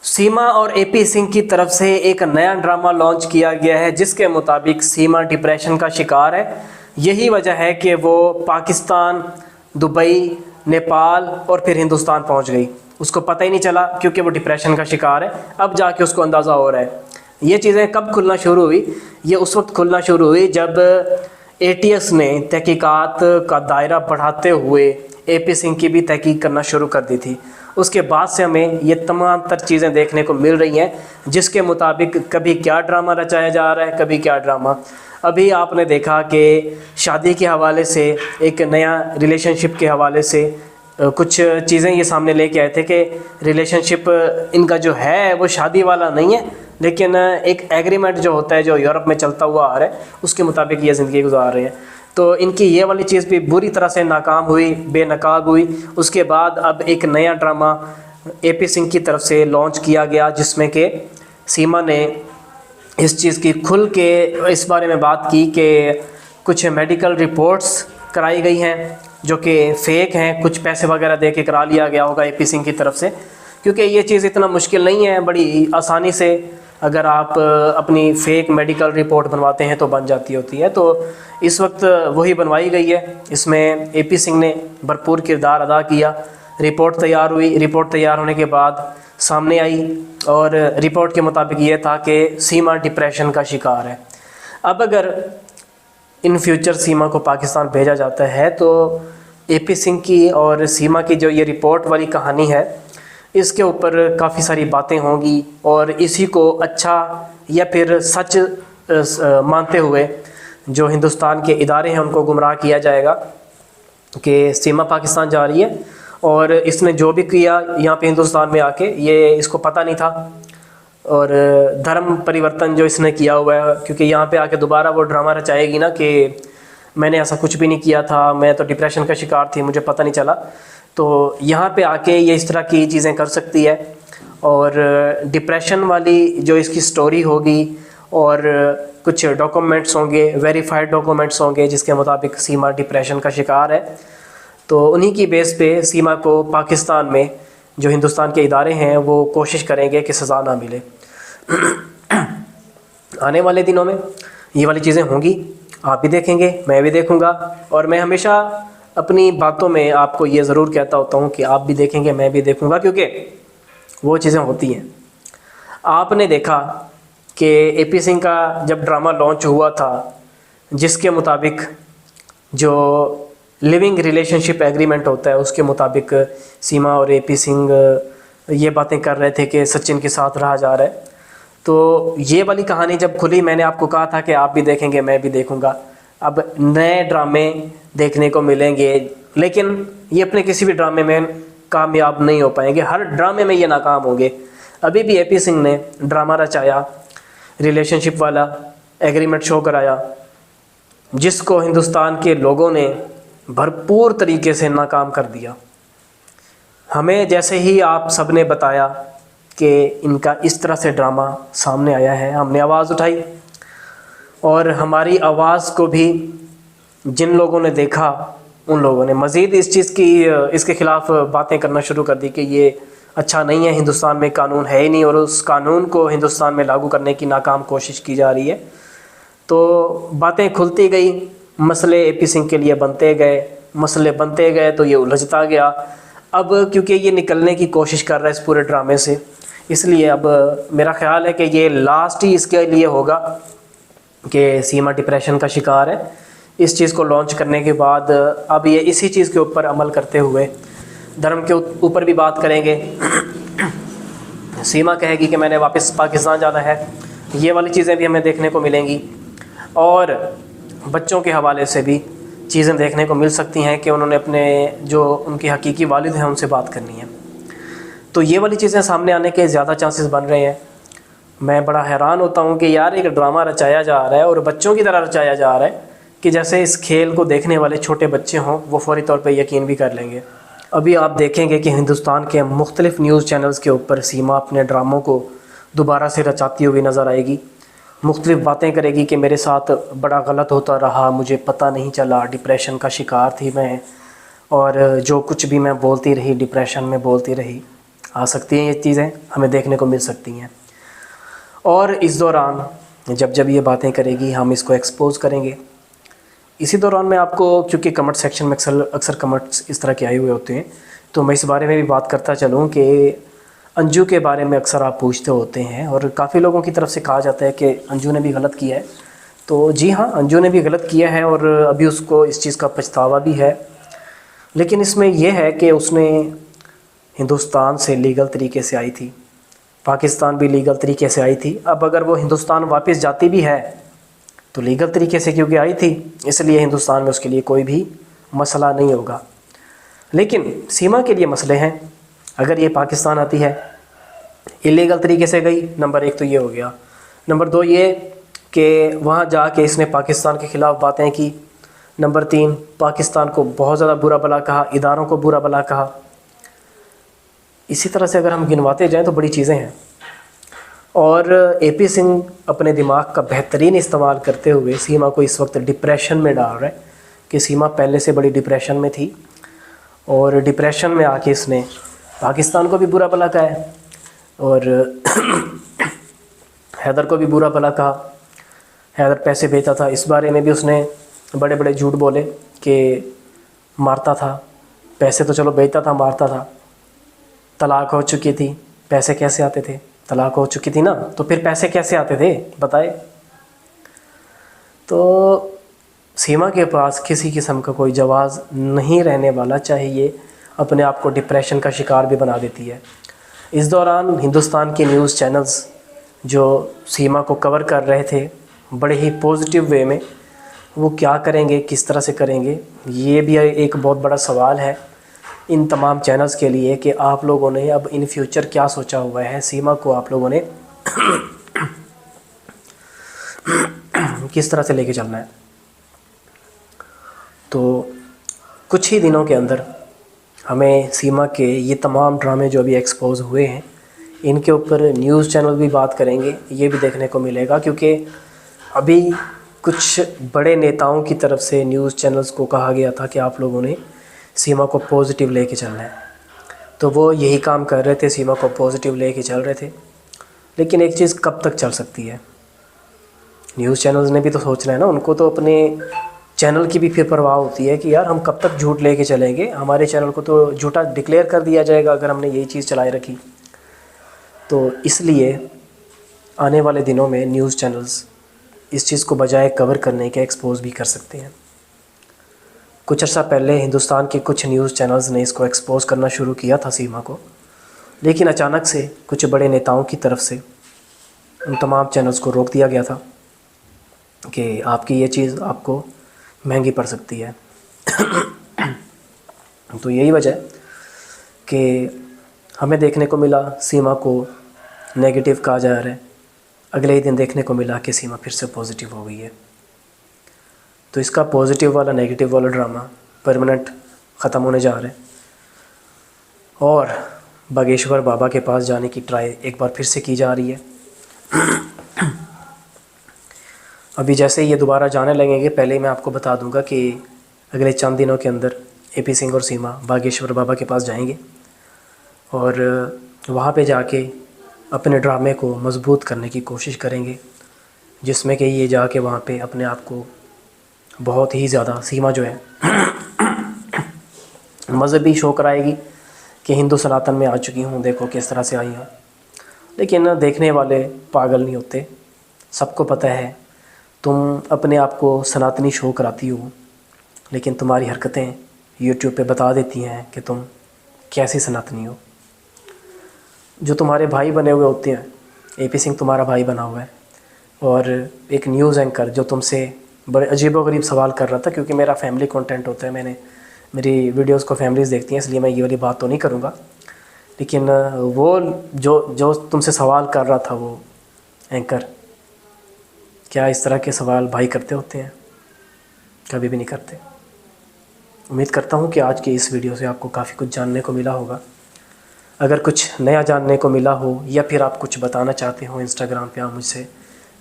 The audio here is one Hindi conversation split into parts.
सीमा और एपी सिंह की तरफ से एक नया ड्रामा लॉन्च किया गया है जिसके मुताबिक सीमा डिप्रेशन का शिकार है। यही वजह है कि वो पाकिस्तान, दुबई, नेपाल और फिर हिंदुस्तान पहुंच गई। उसको पता ही नहीं चला क्योंकि वो डिप्रेशन का शिकार है। अब जाके उसको अंदाज़ा हो रहा है। ये चीज़ें कब खुलना शुरू हुई? ये उस वक्त खुलना शुरू हुई जब एटीएस ने तहकीकात का दायरा बढ़ाते हुए एपी सिंह की भी तहकीक करना शुरू कर दी थी। उसके बाद से हमें ये तमाम तर चीज़ें देखने को मिल रही हैं जिसके मुताबिक कभी क्या ड्रामा रचाया जा रहा है, कभी क्या ड्रामा। अभी आपने देखा कि शादी के हवाले से, एक नया रिलेशनशिप के हवाले से कुछ चीज़ें ये सामने लेके आए थे कि रिलेशनशिप इनका जो है वो शादी वाला नहीं है, लेकिन एक एग्रीमेंट जो होता है जो यूरोप में चलता हुआ आ रहा है उसके मुताबिक ये ज़िंदगी गुजार रहे हैं। तो इनकी ये वाली चीज़ भी बुरी तरह से नाकाम हुई, बेनकाब हुई। उसके बाद अब एक नया ड्रामा एपी सिंह की तरफ से लॉन्च किया गया जिसमें कि सीमा ने इस चीज़ की खुल के इस बारे में बात की कि कुछ मेडिकल रिपोर्ट्स कराई गई हैं जो कि फ़ेक हैं, कुछ पैसे वगैरह दे के करा लिया गया होगा एपी सिंह की तरफ से, क्योंकि ये चीज़ इतना मुश्किल नहीं है। बड़ी आसानी से अगर आप अपनी फ़ेक मेडिकल रिपोर्ट बनवाते हैं तो बन जाती होती है। तो इस वक्त वही बनवाई गई है। इसमें एपी सिंह ने भरपूर किरदार अदा किया। रिपोर्ट तैयार हुई। रिपोर्ट तैयार होने के बाद सामने आई और रिपोर्ट के मुताबिक ये था कि सीमा डिप्रेशन का शिकार है। अब अगर इन फ्यूचर सीमा को पाकिस्तान भेजा जाता है तो एपी सिंह की और सीमा की जो ये रिपोर्ट वाली कहानी है इसके ऊपर काफ़ी सारी बातें होंगी और इसी को अच्छा या फिर सच मानते हुए जो हिंदुस्तान के इदारे हैं उनको गुमराह किया जाएगा कि सीमा पाकिस्तान जा रही है और इसने जो भी किया यहाँ पे हिंदुस्तान में आके ये इसको पता नहीं था, और धर्म परिवर्तन जो इसने किया हुआ है, क्योंकि यहाँ पे आके दोबारा वो ड्रामा रचाएगी ना कि मैंने ऐसा कुछ भी नहीं किया था, मैं तो डिप्रेशन का शिकार थी, मुझे पता नहीं चला। तो यहाँ पे आके ये इस तरह की चीज़ें कर सकती है और डिप्रेशन वाली जो इसकी स्टोरी होगी और कुछ डॉक्यूमेंट्स होंगे, वेरीफाइड डॉक्यूमेंट्स होंगे जिसके मुताबिक सीमा डिप्रेशन का शिकार है। तो उन्हीं की बेस पे सीमा को पाकिस्तान में जो हिंदुस्तान के इदारे हैं वो कोशिश करेंगे कि सज़ा ना मिले। आने वाले दिनों में ये वाली चीज़ें होंगी, आप भी देखेंगे, मैं भी देखूँगा, और मैं हमेशा अपनी बातों में आपको ये ज़रूर कहता होता हूँ कि आप भी देखेंगे, मैं भी देखूँगा, क्योंकि वो चीज़ें होती हैं। आपने देखा कि एपी सिंह का जब ड्रामा लॉन्च हुआ था जिसके मुताबिक जो लिविंग रिलेशनशिप एग्रीमेंट होता है उसके मुताबिक सीमा और एपी सिंह ये बातें कर रहे थे कि सचिन के साथ रहा जा रहा है। तो ये वाली कहानी जब खुली मैंने आपको कहा था कि आप भी देखेंगे, मैं भी देखूँगा। अब नए ड्रामे देखने को मिलेंगे, लेकिन ये अपने किसी भी ड्रामे में कामयाब नहीं हो पाएंगे, हर ड्रामे में ये नाकाम होंगे। अभी भी एपी सिंह ने ड्रामा रचाया, रिलेशनशिप वाला एग्रीमेंट शो कराया, जिसको हिंदुस्तान के लोगों ने भरपूर तरीके से नाकाम कर दिया। हमें जैसे ही आप सब ने बताया कि इनका इस तरह से ड्रामा सामने आया है, हमने आवाज़ उठाई और हमारी आवाज़ को भी जिन लोगों ने देखा उन लोगों ने मज़ीद इस चीज़ की इसके ख़िलाफ़ बातें करना शुरू कर दी कि ये अच्छा नहीं है, हिंदुस्तान में कानून है ही नहीं और उस कानून को हिंदुस्तान में लागू करने की नाकाम कोशिश की जा रही है। तो बातें खुलती गई, मसले एपी सिंह के लिए बनते गए, मसले बनते गए तो ये उलझता गया। अब क्योंकि ये निकलने की कोशिश कर रहा है इस पूरे ड्रामे से, इसलिए अब मेरा ख़्याल है कि ये लास्ट ही इसके लिए होगा कि सीमा डिप्रेशन का शिकार है। इस चीज़ को लॉन्च करने के बाद अब ये इसी चीज़ के ऊपर अमल करते हुए धर्म के ऊपर भी बात करेंगे। सीमा कहेगी कि मैंने वापस पाकिस्तान जाना है, ये वाली चीज़ें भी हमें देखने को मिलेंगी और बच्चों के हवाले से भी चीज़ें देखने को मिल सकती हैं कि उन्होंने अपने जो उनके हकीकी वालिद हैं उनसे बात करनी है। तो ये वाली चीज़ें सामने आने के ज़्यादा चांसेस बन रहे हैं। मैं बड़ा हैरान होता हूँ कि यार एक ड्रामा रचाया जा रहा है और बच्चों की तरह रचाया जा रहा है कि जैसे इस खेल को देखने वाले छोटे बच्चे हों वो फौरी तौर पे यकीन भी कर लेंगे। अभी आप देखेंगे कि हिंदुस्तान के मुख्तलिफ न्यूज़ चैनल्स के ऊपर सीमा अपने ड्रामों को दोबारा से रचाती हुई नज़र आएगी, मुख्तलिफ बातें करेगी कि मेरे साथ बड़ा गलत होता रहा, मुझे पता नहीं चला, डिप्रेशन का शिकार थी मैं, और जो कुछ भी मैं बोलती रही डिप्रेशन में बोलती रही। आ सकती हैं, ये चीज़ें हमें देखने को मिल सकती हैं। और इस दौरान जब जब ये बातें करेगी हम इसको एक्सपोज़ करेंगे। इसी दौरान मैं आपको, क्योंकि कमेंट सेक्शन में अक्सर कमेंट्स इस तरह के आए हुए होते हैं, तो मैं इस बारे में भी बात करता चलूँ कि अंजू के बारे में अक्सर आप पूछते होते हैं और काफ़ी लोगों की तरफ से कहा जाता है कि अंजू ने भी गलत किया है। तो जी हाँ, अंजू ने भी गलत किया है और अभी उसको इस चीज़ का पछतावा भी है। लेकिन इसमें यह है कि उसने हिंदुस्तान से लीगल तरीके से आई थी, पाकिस्तान भी लीगल तरीके से आई थी। अब अगर वो हिंदुस्तान वापस जाती भी है तो लीगल तरीके से क्योंकि आई थी, इसलिए हिंदुस्तान में उसके लिए कोई भी मसला नहीं होगा। लेकिन सीमा के लिए मसले हैं। अगर ये पाकिस्तान आती है, इलीगल तरीके से गई, नंबर 1 तो ये हो गया। नंबर 2 ये कि वहाँ जाके इसने पाकिस्तान के ख़िलाफ़ बातें की। नंबर 3 पाकिस्तान को बहुत ज़्यादा बुरा भला कहा, इदारों को बुरा भला कहा। इसी तरह से अगर हम गिनवाते जाएं तो बड़ी चीज़ें हैं। और एपी सिंह अपने दिमाग का बेहतरीन इस्तेमाल करते हुए सीमा को इस वक्त डिप्रेशन में डाल रहा है कि सीमा पहले से बड़ी डिप्रेशन में थी और डिप्रेशन में आके इसने पाकिस्तान को भी बुरा भला कहा है और हैदर को भी बुरा भला कहा। हैदर पैसे भेजता था, इस बारे में भी उसने बड़े बड़े झूठ बोले कि मारता था, पैसे तो चलो भेजता था, मारता था। तलाक हो चुकी थी, पैसे कैसे आते थे? तलाक हो चुकी थी ना, तो फिर पैसे कैसे आते थे बताए? तो सीमा के पास किसी किस्म का कोई जवाब नहीं रहने वाला, चाहे ये अपने आप को डिप्रेशन का शिकार भी बना देती है। इस दौरान हिंदुस्तान के न्यूज़ चैनल्स जो सीमा को कवर कर रहे थे बड़े ही पॉजिटिव वे में, वो क्या करेंगे, किस तरह से करेंगे, ये भी एक बहुत बड़ा सवाल है इन तमाम चैनल्स के लिए कि आप लोगों ने अब इन फ्यूचर क्या सोचा हुआ है, सीमा को आप लोगों ने किस तरह से लेके चलना है। तो कुछ ही दिनों के अंदर हमें सीमा के ये तमाम ड्रामे जो अभी एक्सपोज हुए हैं, इनके ऊपर न्यूज़ चैनल भी बात करेंगे, ये भी देखने को मिलेगा। क्योंकि अभी कुछ बड़े नेताओं की तरफ से न्यूज़ चैनल्स को कहा गया था कि आप लोगों ने सीमा को पॉजिटिव लेके चलना है, तो वो यही काम कर रहे थे, सीमा को पॉजिटिव लेके चल रहे थे। लेकिन एक चीज़ कब तक चल सकती है? न्यूज़ चैनल्स ने भी तो सोचना है ना, उनको तो अपने चैनल की भी फिर परवाह होती है कि यार हम कब तक झूठ लेके चलेंगे, हमारे चैनल को तो झूठा डिक्लेयर कर दिया जाएगा अगर हमने यही चीज़ चलाए रखी। तो इसलिए आने वाले दिनों में न्यूज़ चैनल्स इस चीज़ को बजाय कवर करने के एक्सपोज भी कर सकते हैं। कुछ अर्सा पहले हिंदुस्तान के कुछ न्यूज़ चैनल्स ने इसको एक्सपोज करना शुरू किया था सीमा को, लेकिन अचानक से कुछ बड़े नेताओं की तरफ से उन तमाम चैनल्स को रोक दिया गया था कि आपकी ये चीज़ आपको महंगी पड़ सकती है। तो यही वजह कि हमें देखने को मिला सीमा को नेगेटिव कहा जा रहा है, अगले ही दिन देखने को मिला कि सीमा फिर से पॉजिटिव हो गई है। तो इसका पॉजिटिव वाला नेगेटिव वाला ड्रामा परमानेंट ख़त्म होने जा रहा है और बागेश्वर बाबा के पास जाने की ट्राई एक बार फिर से की जा रही है। अभी जैसे ये दोबारा जाने लगेंगे, पहले ही मैं आपको बता दूंगा कि अगले चंद दिनों के अंदर एपी सिंह और सीमा बागेश्वर बाबा के पास जाएंगे और वहाँ पे जाके अपने ड्रामे को मजबूत करने की कोशिश करेंगे, जिसमें कि ये जाके वहाँ पे अपने आप को बहुत ही ज़्यादा सीमा जो है मज़हबी शो कराएगी कि हिंदू सनातन में आ चुकी हूँ, देखो किस तरह से आई हूँ। लेकिन देखने वाले पागल नहीं होते, सबको पता है तुम अपने आप को सनातनी शो कराती हो, लेकिन तुम्हारी हरकतें यूट्यूब पे बता देती हैं कि तुम कैसी सनातनी हो। जो तुम्हारे भाई बने हुए होते हैं, एपी सिंह तुम्हारा भाई बना हुआ है, और एक न्यूज़ एंकर जो तुमसे बड़े अजीबोगरीब सवाल कर रहा था, क्योंकि मेरा फैमिली कंटेंट होता है, मेरी वीडियोस को फैमिलीज़ देखती हैं, इसलिए मैं ये वाली बात तो नहीं करूँगा। लेकिन वो जो तुमसे सवाल कर रहा था वो एंकर, क्या इस तरह के सवाल भाई करते होते हैं? कभी भी नहीं करते। उम्मीद करता हूँ कि आज की इस वीडियो से आपको काफ़ी कुछ जानने को मिला होगा। अगर कुछ नया जानने को मिला हो या फिर आप कुछ बताना चाहते हो, इंस्टाग्राम पे आप मुझसे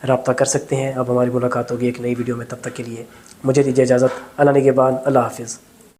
रब्ता कर सकते हैं। अब हमारी मुलाकात होगी एक नई वीडियो में, तब तक के लिए मुझे दीजिए इजाज़त। अल्लाह निगहबान, अल्लाह हाफिज़।